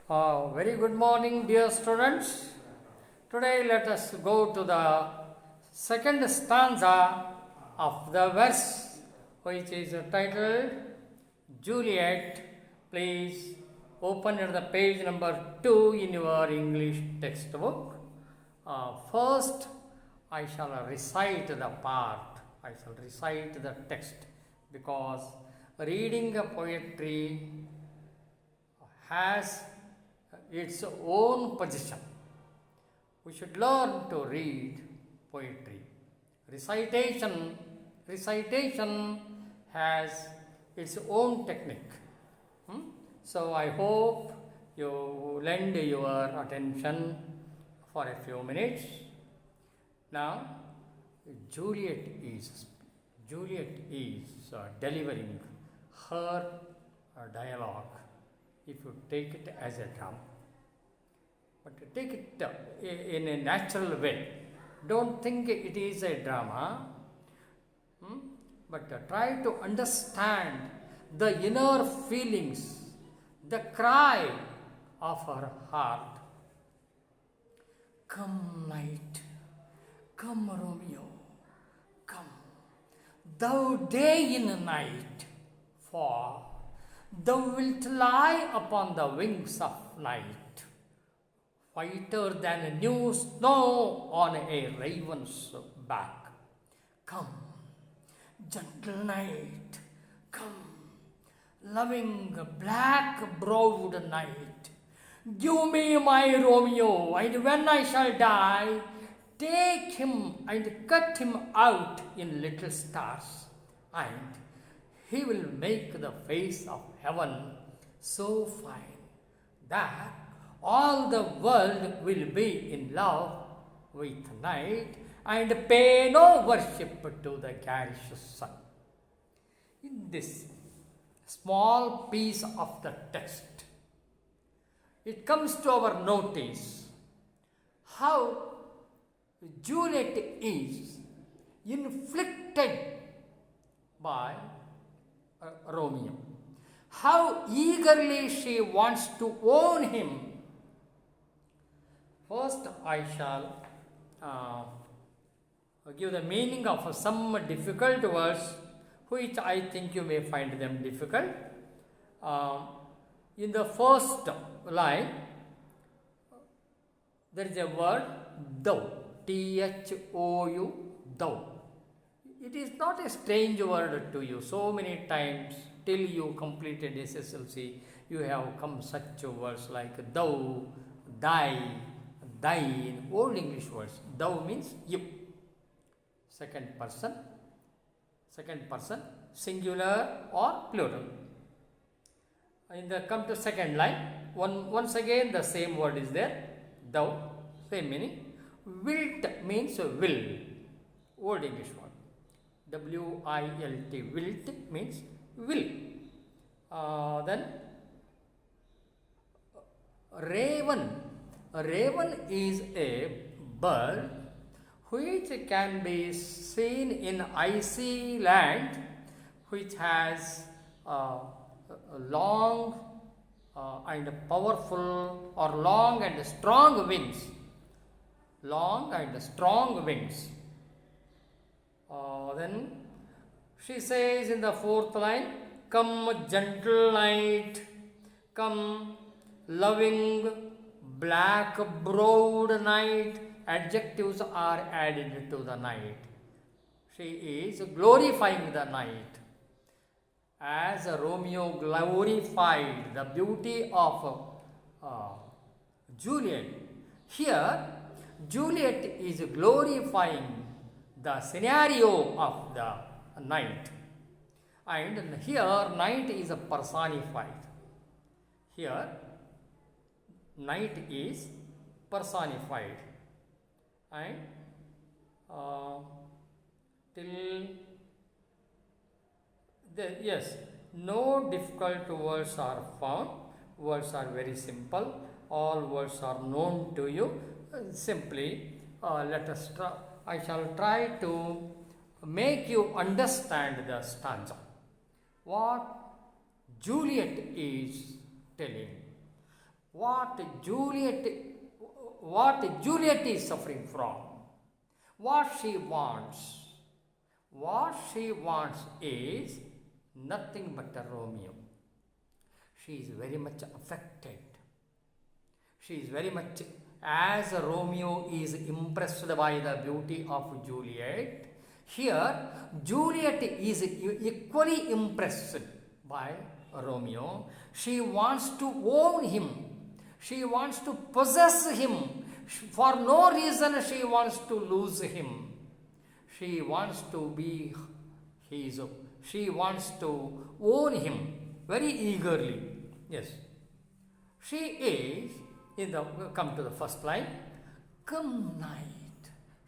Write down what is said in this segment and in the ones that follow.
Very good morning, dear students. Today, let us go to the second stanza of the verse, which is titled Juliet. Please open at the page number 2 in your English textbook. First, I shall recite the part. I shall recite the text because reading a poetry has its own position. We should learn to read poetry. Recitation has its own technique. So I hope you lend your attention for a few minutes. Now, Juliet is delivering her dialogue. If you take it as a drama, but take it in a natural way. Don't think it is a drama, but try to understand the inner feelings, the cry of her heart. Come night, come Romeo, come, thou day in night, for thou wilt lie upon the wings of night, whiter than new snow on a raven's back. Come, gentle night, come, loving black-browed night, give me my Romeo, and when I shall die, take him and cut him out in little stars, and he will make the face of heaven so fine that all the world will be in love with night and pay no worship to the garish sun. In this small piece of the text, it comes to our notice how Juliet is inflicted by Romeo. How eagerly she wants to own him. First, I shall give the meaning of some difficult words, which I think you may find them difficult. In the first line, there is a word thou, thou, thou. It is not a strange word to you. So many times till you completed SSLC, you have come such words like thou, thy, thine, old English words. Thou means you. Second person, singular or plural. Come to second line, once again the same word is there. Thou, same meaning. Wilt means will, old English word. W-I-L-T, wilt means will. Then raven. Raven is a bird which can be seen in icy land, which has long and powerful or long and strong wings. Long and strong wings. Then she says in the fourth line, come gentle night, come loving black-browed night. Adjectives are added to the night. She is glorifying the night. As Romeo glorified the beauty of Juliet, here Juliet is glorifying the scenario of the night. And here night is personified. Here night is personified. And no difficult words are found. Words are very simple. All words are known to you. Simply let us try. I shall try to make you understand the stanza. What Juliet is telling. what Juliet is suffering from, what she wants. What she wants is nothing but a Romeo. She is very much affected. She is very much, as Romeo is impressed by the beauty of Juliet, here Juliet is equally impressed by Romeo. She wants to own him. She wants to possess him. For no reason she wants to lose him. She wants to be his. She wants to own him very eagerly. Yes. She is, come to the first line, come night.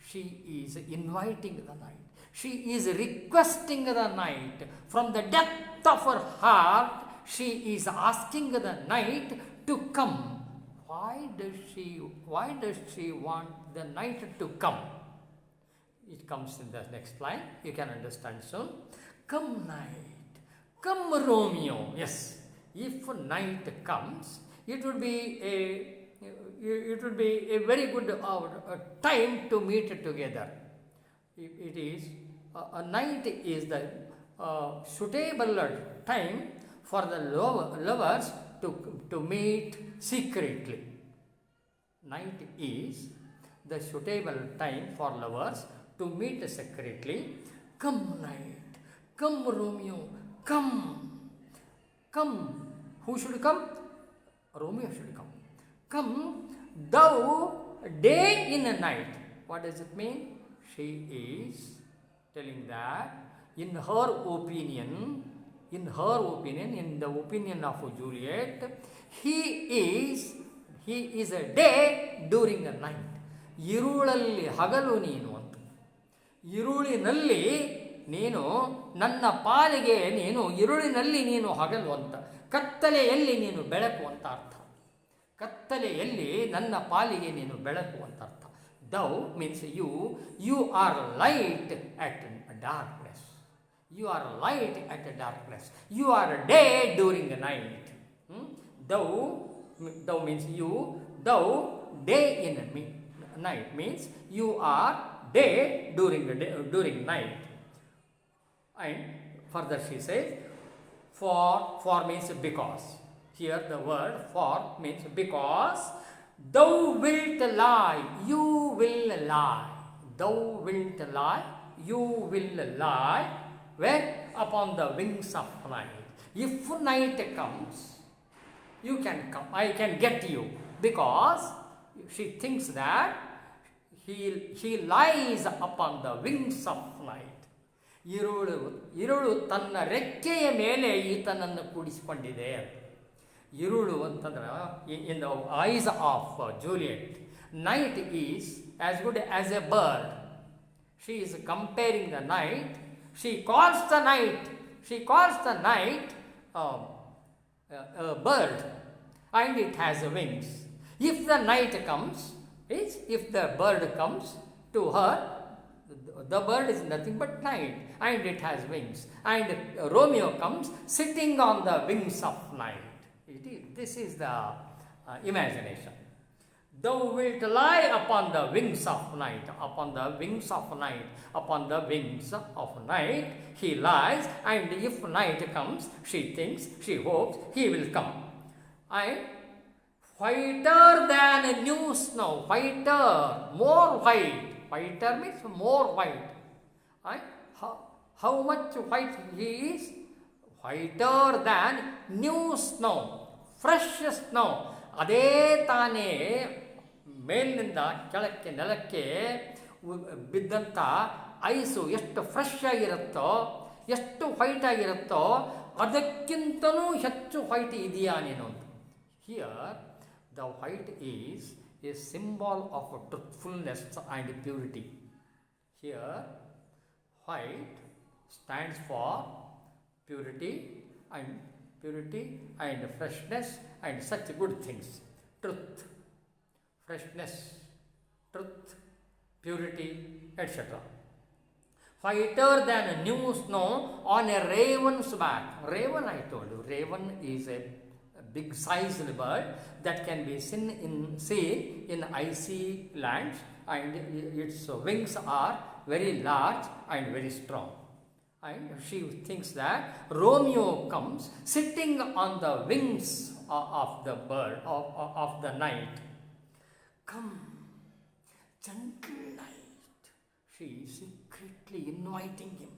She is inviting the night. She is requesting the night. From the depth of her heart, she is asking the night to come. Why does she want the night to come? It comes in the next line. You can understand soon. Come night. Come Romeo. Yes. If night comes, it would be a very good time to meet together. It is a night is the suitable time for the lovers to meet secretly. Night is the suitable time for lovers to meet secretly. Come night, come Romeo, come. Come. Who should come? Romeo should come. Come, thou day in a night. What does it mean? She is telling that in her opinion, in the opinion of Juliet, he is a day during a night. ಇರುಳಲ್ಲಿ ಹಗಲು ನೀನು ಅಂತ. ಇರುಳಿನಲ್ಲಿ ನೀನು ನನ್ನ ಪಾಲಿಗೆ ನೀನು, ಇರುಳಿನಲ್ಲಿ ನೀನು ಹಗಲು ಅಂತ, ಕತ್ತಲೆಯಲ್ಲಿ ನೀನು ಬೆಳಕು ಅಂತ ಅರ್ಥ. ಕತ್ತಲೆಯಲ್ಲಿ ನನ್ನ ಪಾಲಿಗೆ ನೀನು ಬೆಳಕು ಅಂತ ಅರ್ಥ. Thou means you are light at darkness. You are light at darkness. You are a day during the night. Thou means you, thou day in night means you are day during night. And further she says, for means because. Here the word for means because. Thou wilt lie, you will lie. Thou wilt lie, you will lie. Where? Upon the wings of night. If night comes, you can come, I can get you. Because she thinks that he lies upon the wings of night. ಇರುಳು ತನ್ನ ರೆಕ್ಕೆಯ ಮೇಲೆ ಈತನನ್ನು ಕೂಡಿಸಿಕೊಂಡಿದೆ. ಇರುಳು ಅಂತಂದ್ರೆ in the eyes of Juliet, night is as good as A bird. She is comparing the night. She calls the night a bird, and it has wings. If the night comes, if the bird comes to her, the bird is nothing but night, and it has wings. And Romeo comes sitting on the wings of night. This is the imagination. Thou wilt lie upon the wings of night, upon the wings of night, upon the wings of night. He lies, and if night comes, she thinks, she hopes he will come. And whiter than new snow, whiter, more white. Whiter means more white. And how much white he is? Whiter than new snow, fresh snow. ಅದೇ ತಾನೇ ಮೇಲಿನಿಂದ ಕೆಳಕ್ಕೆ ನೆಲಕ್ಕೆ ಬಿದ್ದಂಥ ice ಎಷ್ಟು fresh ಆಗಿರುತ್ತೋ, ಎಷ್ಟು white ಆಗಿರುತ್ತೋ, ಅದಕ್ಕಿಂತಲೂ ಹೆಚ್ಚು white ಇದೆಯಾ ನೀನು ಅಂತ. Here the white is A symbol of truthfulness and purity. Here white stands for purity and freshness and such good things. Truth, freshness, truth, purity, etc. Whiter than new snow on a raven's back. Raven, I told you, raven is a big sized bird that can be seen in icy lands, and its wings are very large and very strong. And she thinks that Romeo comes sitting on the wings of the bird of the night. Come, gentle night. She is secretly inviting him.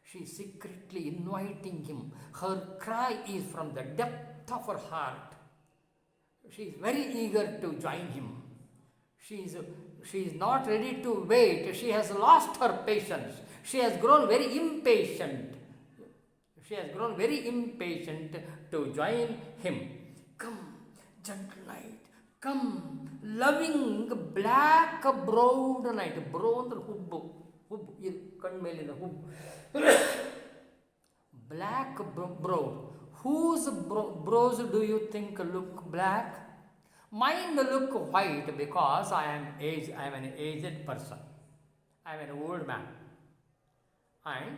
She is secretly inviting him. Her cry is from the depth of her heart. She is very eager to join him. She is not ready to wait. She has lost her patience. She has grown very impatient. She has grown very impatient to join him. Come, gentle night. Come, loving black browed night. Brow ಅಂದ್ರೆ ಹುಬ್ಬು ಕಣ್ಮೇಲಿನ ಹುಬ್ಬು. Black brow. Whose brows do you think look black? Mine look white because I am an aged person. I am an old man. And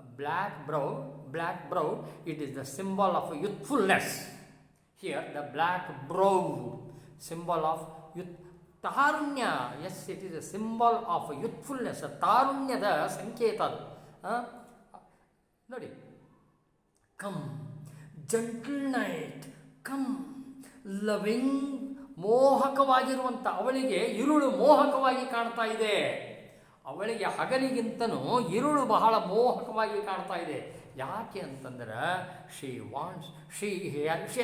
a black brow, it is the symbol of youthfulness. Here, the black brow, symbol of youth. Tarunya, yes, it is a symbol of youthfulness. Tarunyada sanketa adu. Nodi. Come, gentle night, come, loving. ಮೋಹಕವಾಗಿರುವಂಥ ಅವಳಿಗೆ ಇರುಳು ಮೋಹಕವಾಗಿ ಕಾಣ್ತಾ ಇದೆ. ಅವಳಿಗೆ ಹಗಲಿಗಿಂತನೂ ಇರುಳು ಬಹಳ ಮೋಹಕವಾಗಿ ಕಾಣ್ತಾ ಇದೆ. ಯಾಕೆ ಅಂತಂದ್ರೆ she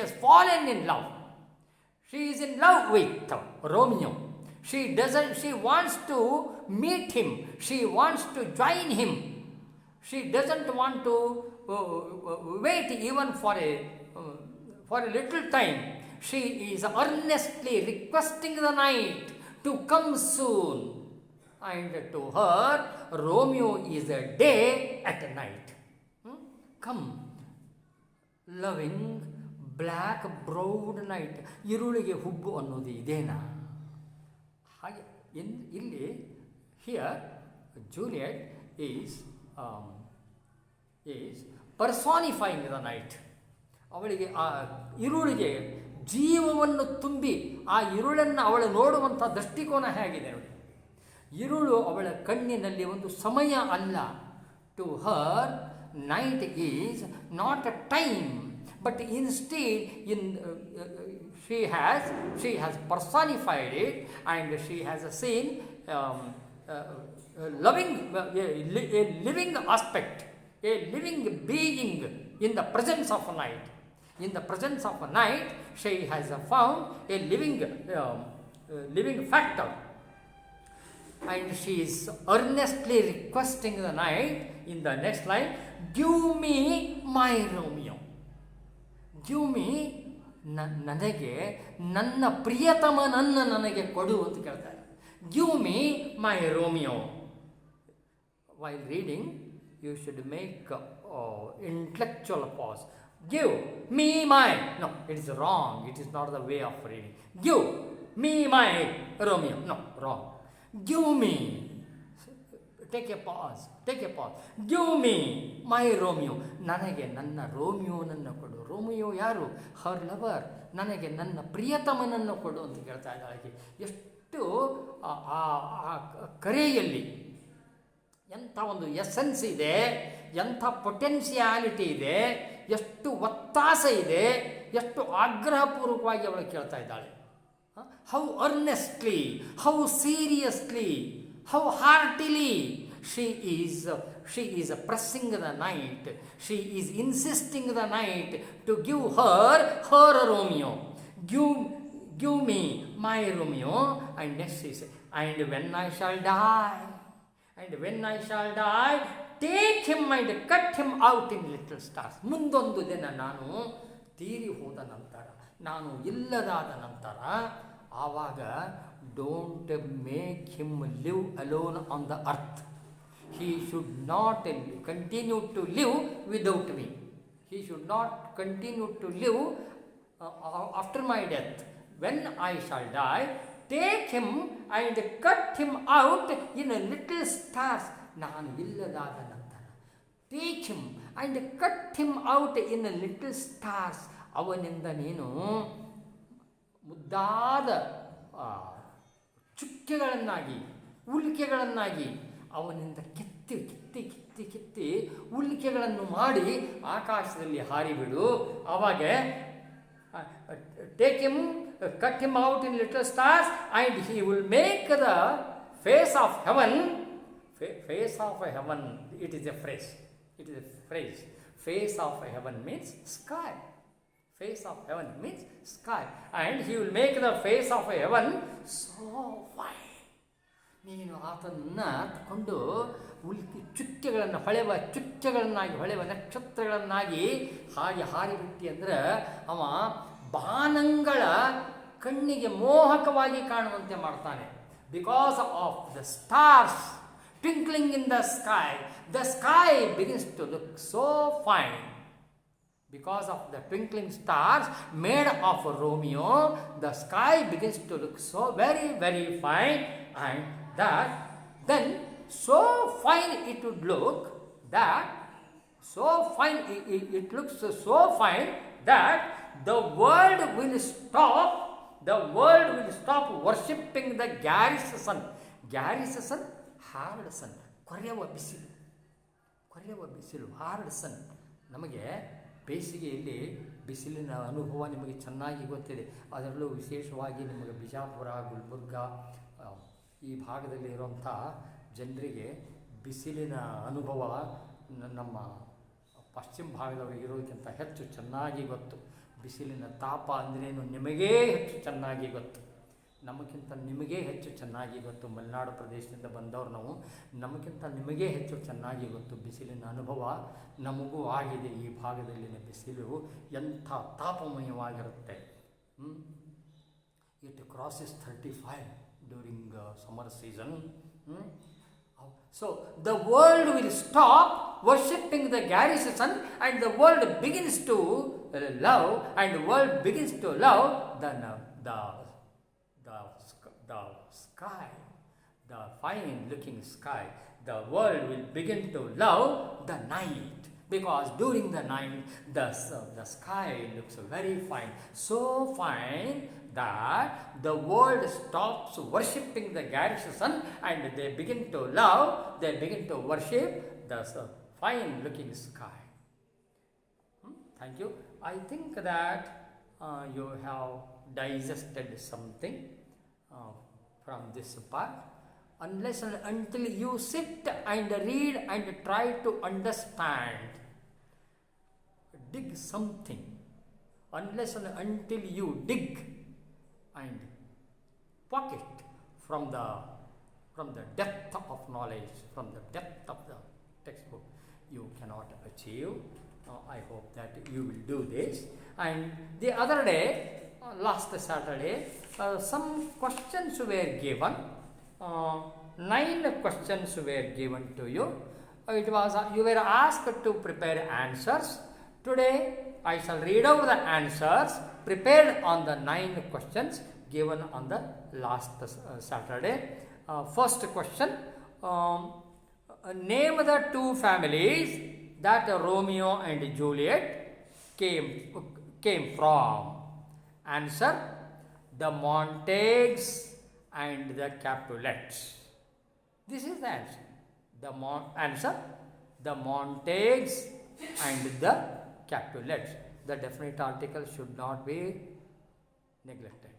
has fallen in love. She is in love with Romeo. She wants to meet him. She wants to join him. She doesn't want to wait even for a little time. She is earnestly requesting the night to come soon. And to her, Romeo is a day at night. Come, loving black browed night. ಇರುಳಿಗೆ ಹುಬ್ಬು ಅನ್ನೋದು ಇದೇನಾ? ಹಾಗೆ ಇಲ್ಲಿ here Juliet is personifying the night. ಅವಳಿಗೆ ಆ ಇರುಳಿಗೆ ಜೀವವನ್ನು ತುಂಬಿ ಆ ಇರುಳನ್ನು ಅವಳು ನೋಡುವಂಥ ದೃಷ್ಟಿಕೋನ ಹೇಗಿದೆ ನೋಡಿ. ಇರುಳು ಅವಳ ಕಣ್ಣಿನಲ್ಲಿ ಒಂದು ಸಮಯ ಅಲ್ಲ. To her night is not a time, but instead she has personified it, and she has seen a living aspect, a living being in the presence of night. In the presence of a night, she has found a living factor, and she is earnestly requesting the night. In the next line, give me my Romeo. Give me, ನನಗೆ ನನ್ನ ಪ್ರಿಯತಮನನ್ನು ನನಗೆ ಕೊಡು ಅಂತ ಕೇಳ್ತಾರೆ. Give me my Romeo. While reading, you should make intellectual pause. Give me my. No, it is wrong. It is not the way of reading. Give me my Romeo. No, wrong. Give me. Take a pause. Give me my Romeo. ನನಗೆ ನನ್ನ ರೋಮಿಯೋನನ್ನು ಕೊಡು. Romeo ಯಾರು? ಹರ್ lover. ನನಗೆ ನನ್ನ ಪ್ರಿಯತಮನನ್ನು ಕೊಡು ಅಂತ ಕೇಳ್ತಾ ಇದ್ದಾಳೆ. ಎಷ್ಟು ಆ ಕರೆಯಲ್ಲಿ ಎಂಥ ಒಂದು ಎಸೆನ್ಸ್ ಇದೆ, ಎಂಥ ಪೊಟೆನ್ಷಿಯಾಲಿಟಿ ಇದೆ, ಎಷ್ಟು ಒತ್ತಾಸ ಇದೆ, ಎಷ್ಟು ಆಗ್ರಹಪೂರ್ವಕವಾಗಿ ಅವಳು ಕೇಳ್ತಾ ಇದ್ದಾಳೆ. How earnestly, how seriously, how ಹಾರ್ಟಿಲಿ she is pressing the night. She is insisting the night to give her Romeo. Give me my Romeo. And next she says, and when I shall die, take him and cut him out in little stars. ಮುಂದೊಂದು ದಿನ ನಾನು ತೀರಿ ಹೋದ ನಂತರ, ನಾನು ಇಲ್ಲದಾದ ನಂತರ, ಆವಾಗ don't make him live alone on the earth. He should not continue to live without me. He should not continue to live after my death. When I shall die, take him and cut him out in a little stars. ನಾನು ಇಲ್ಲದಾದ ನಂತರ, take him and cut him out in a little stars ಅವನಿಂದ ನೀನು ಮುದ್ದಾದ ಚುಕ್ಕೆಗಳನ್ನಾಗಿ ಉಲ್ಕೆಗಳನ್ನಾಗಿ ಅವನಿಂದ ಕಿತ್ತಿ ಕಿತ್ತಿ ಕಿತ್ತಿ ಕಿತ್ತಿ ಉಲ್ಕೆಗಳನ್ನು ಮಾಡಿ ಆಕಾಶದಲ್ಲಿ ಹಾರಿಬಿಡು. ಅವಾಗ take him, cut him out in little stars and he will make the face of heaven. Face of heaven, it is a phrase. It is a phrase. Face of heaven means sky. Face of heaven means sky. And he will make the face of heaven so fine. ನೀನು ಆತನನ್ನು ತಗೊಂಡು ಚುಕ್ಕೆಗಳನ್ನು ಹೊಳೆವ ಚುಕ್ಕೆಗಳನ್ನಾಗಿ ಹೊಳೆವ ನಕ್ಷತ್ರಗಳನ್ನಾಗಿ ಹಾಗೆ ಹಾರಿಬಿಟ್ಟಿ ಅಂದ್ರೆ ಅವ ಬಾನಂಗಳ ಕಣ್ಣಿಗೆ ಮೋಹಕವಾಗಿ ಕಾಣುವಂತೆ ಮಾಡ್ತಾನೆ. Because of the stars twinkling in the sky begins to look so fine. Because of the twinkling stars made of Romeo, the sky begins to look so very, very fine, and that then so fine it would look that so fine it looks so fine that the world will stop worshipping the Gary's sun. Gary's sun, hard sun, ಕೊರೆಯುವ ಬಿಸಿಲು hard ಸನ್. ನಮಗೆ ಬೇಸಿಗೆಯಲ್ಲಿ ಬಿಸಿಲಿನ ಅನುಭವ ನಿಮಗೆ ಚೆನ್ನಾಗಿ ಗೊತ್ತಿದೆ. ಅದರಲ್ಲೂ ವಿಶೇಷವಾಗಿ ನಿಮಗೆ ಬಿಜಾಪುರ, ಗುಲ್ಬರ್ಗ ಈ ಭಾಗದಲ್ಲಿ ಇರುವಂಥ ಜನರಿಗೆ ಬಿಸಿಲಿನ ಅನುಭವ ನಮ್ಮ ಪಶ್ಚಿಮ ಭಾಗದವರಿಗೆ ಇರೋದಕ್ಕಿಂತ ಹೆಚ್ಚು ಚೆನ್ನಾಗಿ ಗೊತ್ತು. ಬಿಸಿಲಿನ ತಾಪ ಅಂದ್ರೇನು ನಿಮಗೇ ಹೆಚ್ಚು ಚೆನ್ನಾಗಿ ಗೊತ್ತು. ನಮಗಿಂತ ನಿಮಗೇ ಹೆಚ್ಚು ಚೆನ್ನಾಗಿ ಗೊತ್ತು. ಮಲೆನಾಡು ಪ್ರದೇಶದಿಂದ ಬಂದವರು ನಾವು, ನಮಗಿಂತ ನಿಮಗೇ ಹೆಚ್ಚು ಚೆನ್ನಾಗಿ ಗೊತ್ತು. ಬಿಸಿಲಿನ ಅನುಭವ ನಮಗೂ ಆಗಿದೆ. ಈ ಭಾಗದಲ್ಲಿನ ಬಿಸಿಲು ಎಂಥ ತಾಪಮಯವಾಗಿರುತ್ತೆ. It crosses 35 during summer season. So the world will stop worshipping the Gary's sun, and the world begins to love, the sky, the fine looking sky. The world will begin to love the night, because during the night the sky looks very fine, so fine that the world stops worshipping the Gary's sun, and they begin to worship the fine looking sky. Thank you. I think that you have digested something from this part. Unless and until you sit and read and try to understand, dig something, unless and until you dig and pocket from the depth of knowledge, from the depth of the textbook, you cannot achieve. I hope that you will do this. And the other day, last Saturday, some questions were given. 9 questions were given to you. It was you were asked to prepare answers. Today I shall read out the answers prepared on the 9 questions given on the last Saturday. First question, name the 2 families that Romeo and Juliet came from. Answer, the Montagues and the Capulets. This is the answer. Answer, the Montagues and the Capulets. The definite article should not be neglected.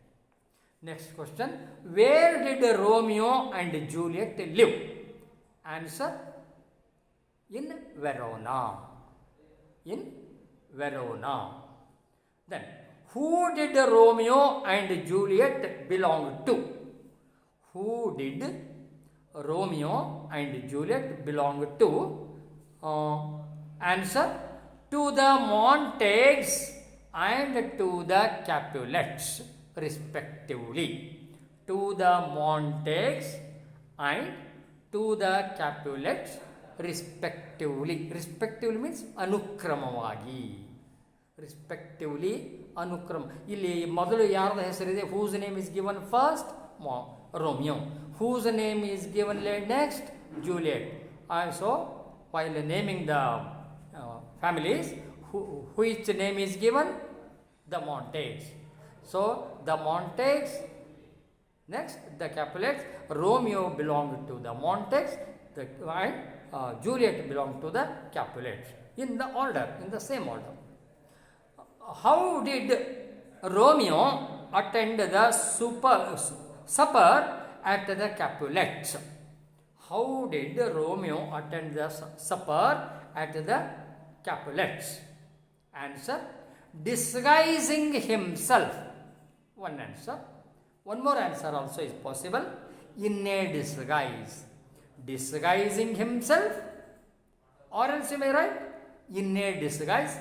Next question, where did Romeo and Juliet live? Answer, in Verona. In Verona. Then, who did Romeo and Juliet belong to? Who did Romeo and Juliet belong to? Answer, to the Montagues and to the Capulets respectively. To the Montagues and to the Capulets respectively. Respectively means ಅನುಕ್ರಮವಾಗಿ. Respectively ಅನುಕ್ರಮ. ಇಲ್ಲಿ ಮೊದಲು ಯಾರದ ಹೆಸರಿದೆ? Whose name is given first? Romeo. Whose name is given next? Juliet. So while naming the families, which name is given? the Montagues. So the Montagues, next the Capulets, Romeo belonged to the Montagues, Juliet belonged to the Capulets. In the order, in the same order. How did Romeo attend the supper at the Capulets? How did Romeo attend the supper at the Capulets? Answer: disguising himself. One answer. One more answer also is possible. In a disguise. Disguising himself, or else you may write in a disguise.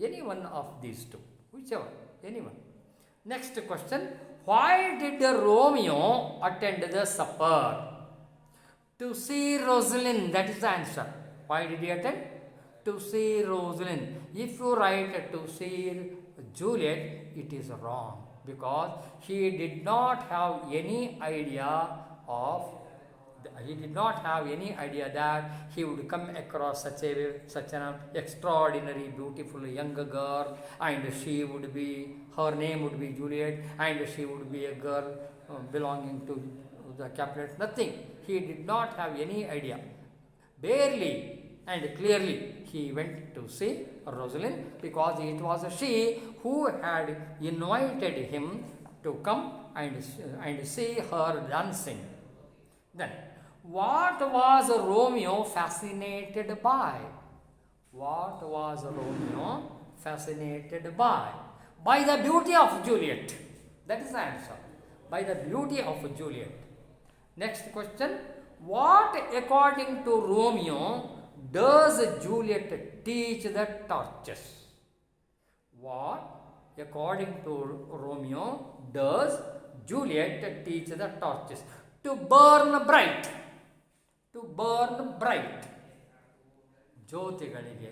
Any one of these two, whichever, anyone. Next question: why did Romeo attend the supper? To see Rosalind, that is the answer. Why did he attend? To see Rosalind. If you write to see Juliet, it is wrong, because he did not have any idea that he would come across such an extraordinary, beautiful young girl, and her name would be Juliet, and she would be a girl belonging to the Capulets. Nothing. He did not have any idea. Barely and clearly he went to see Rosalind, because it was she who had invited him to come and see her dancing. Then, what was Romeo fascinated by? What was Romeo fascinated by? By the beauty of Juliet. That is the answer. By the beauty of Juliet. Next question. What, according to Romeo, does Juliet teach the torches? What, according to Romeo, does Juliet teach the torches? To burn bright. To burn bright. ಜ್ಯೋತಿಗಳಿಗೆ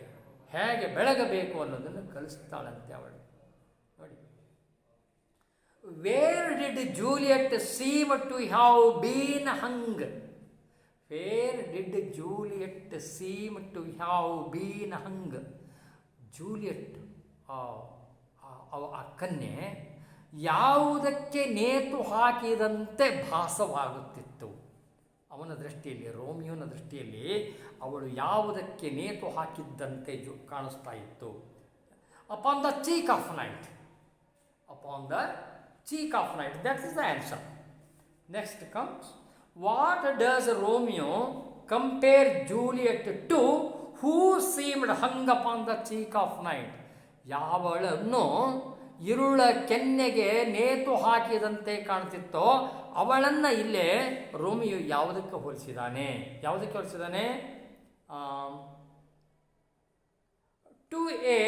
ಹೇಗೆ ಬೆಳಗಬೇಕು ಅನ್ನೋದನ್ನು ಕಲಿಸ್ತಾಳಂತೆ ಅವಳು. ನೋಡಿ. Where did Juliet seem to have been hung? Where did Juliet seem to have been hung? Juliet, ಆ ಕನ್ಯೆ ಯಾವುದಕ್ಕೆ ನೇತು ಹಾಕಿದಂತೆ ಭಾಸವಾಗುತ್ತಿತ್ತು ಅವನ ದೃಷ್ಟಿಯಲ್ಲಿ, ರೋಮಿಯೋನ ದೃಷ್ಟಿಯಲ್ಲಿ ಅವಳು ಯಾವುದಕ್ಕೆ ನೇತು ಹಾಕಿದ್ದಂತೆ ಕಾಣಿಸ್ತಾ ಇತ್ತು? Upon the cheek of night. Upon the cheek of night. That is the answer. Next comes, what does Romeo compare Juliet to who seemed hung upon the cheek of night? ಯಾವಳನ್ನು ಇರುಳ ಕೆನ್ನೆಗೆ ನೇತು ಹಾಕಿದಂತೆ ಕಾಣ್ತಿತ್ತೋ ಅವಳನ್ನು ಇಲ್ಲೇ ರೋಮಿಯೋ ಯಾವುದಕ್ಕೆ ಹೋಲಿಸಿದಾನೆ? ಯಾವುದಕ್ಕೆ ಹೋಲಿಸಿದಾನೆ? To a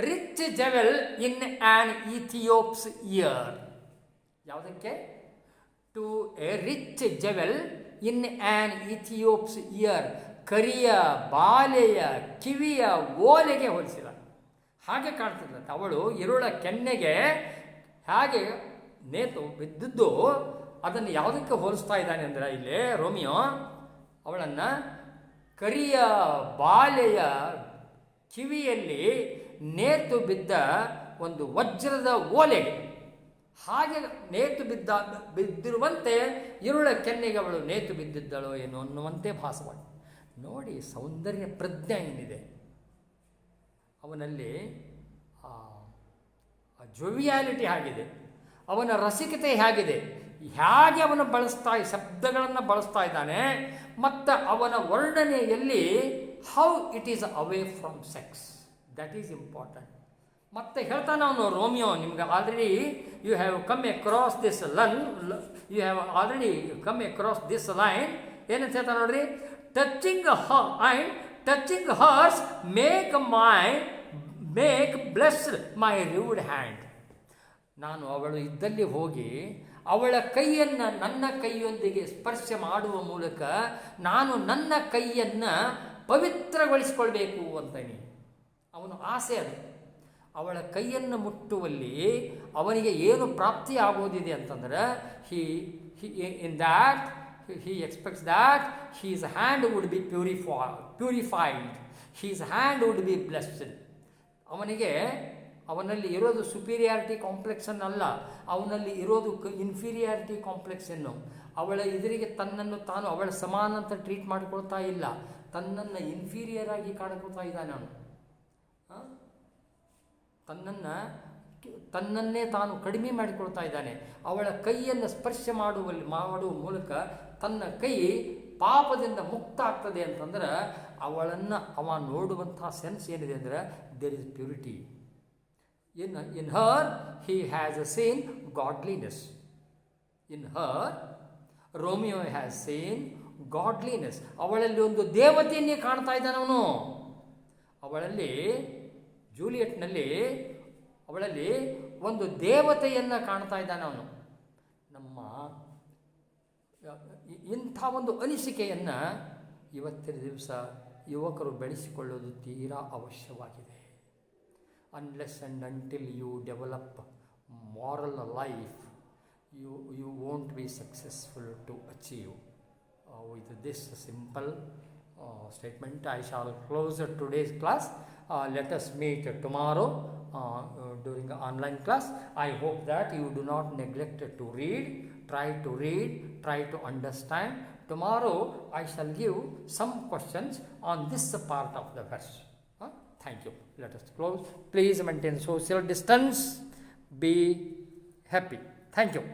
rich jewel in an Ethiop's ear. ಯಾವುದಕ್ಕೆ? To a rich jewel in an Ethiop's ear. ಕರಿಯ ಬಾಲೆಯ ಕಿವಿಯ ಓಲೆಗೆ ಹೋಲಿಸಿದ. ಹಾಗೆ ಕಾಣ್ತಿದ್ದಂತೆ ಅವಳು ಇರುಳ ಕೆನ್ನೆಗೆ ಹಾಗೆ ನೇತು ಬಿದ್ದಿದ್ದು. ಅದನ್ನು ಯಾವುದಕ್ಕೆ ಹೋಲಿಸ್ತಾ ಇದ್ದಾನೆ ಅಂದರೆ ಇಲ್ಲಿ ರೋಮಿಯೋ ಅವಳನ್ನು ಕರಿಯ ಬಾಲೆಯ ಕಿವಿಯಲ್ಲಿ ನೇತು ಬಿದ್ದ ಒಂದು ವಜ್ರದ ಓಲೆಗೆ, ಹಾಗೆ ನೇತು ಬಿದ್ದಿರುವಂತೆ ಇರುಳ ಕೆನ್ನೆಗೆ ಅವಳು ನೇತು ಬಿದ್ದಿದ್ದಳು ಏನು ಅನ್ನುವಂತೆ ಭಾಸವಾಗಿ. ನೋಡಿ ಸೌಂದರ್ಯ ಪ್ರಜ್ಞೆ ಏನಿದೆ ಅವನಲ್ಲಿ. ಜೋವಿಯಾಲಿಟಿ ಆಗಿದೆ, ಅವನ ರಸಿಕತೆ ಹೇಗಿದೆ, ಹೇಗೆ ಅವನು ಶಬ್ದಗಳನ್ನು ಬಳಸ್ತಾ ಇದ್ದಾನೆ, ಮತ್ತು ಅವನ ವರ್ಣನೆಯಲ್ಲಿ how it is away from sex. That is important. ಮತ್ತೆ ಹೇಳ್ತಾನೆ ಅವನು ರೋಮಿಯೋ, ನಿಮ್ಗೆ already you have come across this line. ಏನಂತ ಹೇಳ್ತಾನೆ ನೋಡ್ರಿ, touching hers make blessed my rude hand. ನಾನು ಅವಳು ಇದ್ದಲ್ಲಿ ಹೋಗಿ ಅವಳ ಕೈಯನ್ನು ನನ್ನ ಕೈಯೊಂದಿಗೆ ಸ್ಪರ್ಶ ಮಾಡುವ ಮೂಲಕ ನಾನು ನನ್ನ ಕೈಯನ್ನು ಪವಿತ್ರಗೊಳಿಸಿಕೊಳ್ಬೇಕು ಅಂತಾನೆ ಅವನು ಆಸೆ. ಅದು ಅವಳ ಕೈಯನ್ನು ಮುಟ್ಟುವಲ್ಲಿ ಅವನಿಗೆ ಏನು ಪ್ರಾಪ್ತಿ ಆಗೋದಿದೆ ಅಂತಂದ್ರೆ he expects that his hand would be purified, his hand would be blessed. ಅವನಿಗೆ ಅವನಲ್ಲಿ ಇರೋದು ಸುಪೀರಿಯಾರಿಟಿ ಕಾಂಪ್ಲೆಕ್ಸನ್ನಲ್ಲ, ಅವನಲ್ಲಿ ಇರೋದು ಇನ್ಫೀರಿಯಾರಿಟಿ ಕಾಂಪ್ಲೆಕ್ಸನ್ನು. ಅವಳ ಎದುರಿಗೆ ತನ್ನನ್ನು ತಾನು ಅವಳ ಸಮಾನ ಅಂತ ಟ್ರೀಟ್ ಮಾಡಿಕೊಳ್ತಾ ಇಲ್ಲ, ತನ್ನನ್ನು ಇನ್ಫೀರಿಯರ್ ಆಗಿ ಕಾಣ್ಕೊಳ್ತಾ ಇದ್ದಾನೆ ಅವನು. ತನ್ನನ್ನೇ ತಾನು ಕಡಿಮೆ ಮಾಡಿಕೊಳ್ತಾ ಇದ್ದಾನೆ. ಅವಳ ಕೈಯನ್ನು ಸ್ಪರ್ಶ ಮಾಡುವ ಮೂಲಕ ತನ್ನ ಕೈ ಪಾಪದಿಂದ ಮುಕ್ತ ಆಗ್ತದೆ ಅಂತಂದ್ರೆ ಅವಳನ್ನು ಅವ ನೋಡುವಂಥ ಸೆನ್ಸ್ ಏನಿದೆ ಅಂದರೆ there is purity. In her he has a seen godliness. In her Romeo has seen godliness. ಅವಳಲ್ಲಿ ಒಂದು ದೇವತೆಯನ್ನೇ ಕಾಣ್ತಾ ಇದ್ದಾನೆ ಅವನು. ಅವಳಲ್ಲಿ ಜೂಲಿಯಟ್ನಲ್ಲಿ ಅವಳಲ್ಲಿ ಒಂದು ದೇವತೆಯನ್ನು ಕಾಣ್ತಾ ಇದ್ದಾನೆ ಅವನು. ನಮ್ಮ ಇಂಥ ಒಂದು ಅನಿಸಿಕೆಯನ್ನು ಇವತ್ತಿನ ದಿವಸ ಯುವಕರು ಬೆಳೆಸಿಕೊಳ್ಳೋದು ತೀರಾ ಅವಶ್ಯವಾಗಿದೆ. Unless and until you develop moral life, you won't be successful to achieve. With this simple statement, I shall close today's class. Let us meet tomorrow during the online class. I hope that you do not neglect to read. Try to understand. Tomorrow I shall give some questions on this part of the verse. Thank you. Let us close. Please maintain social distance. Be happy. Thank you.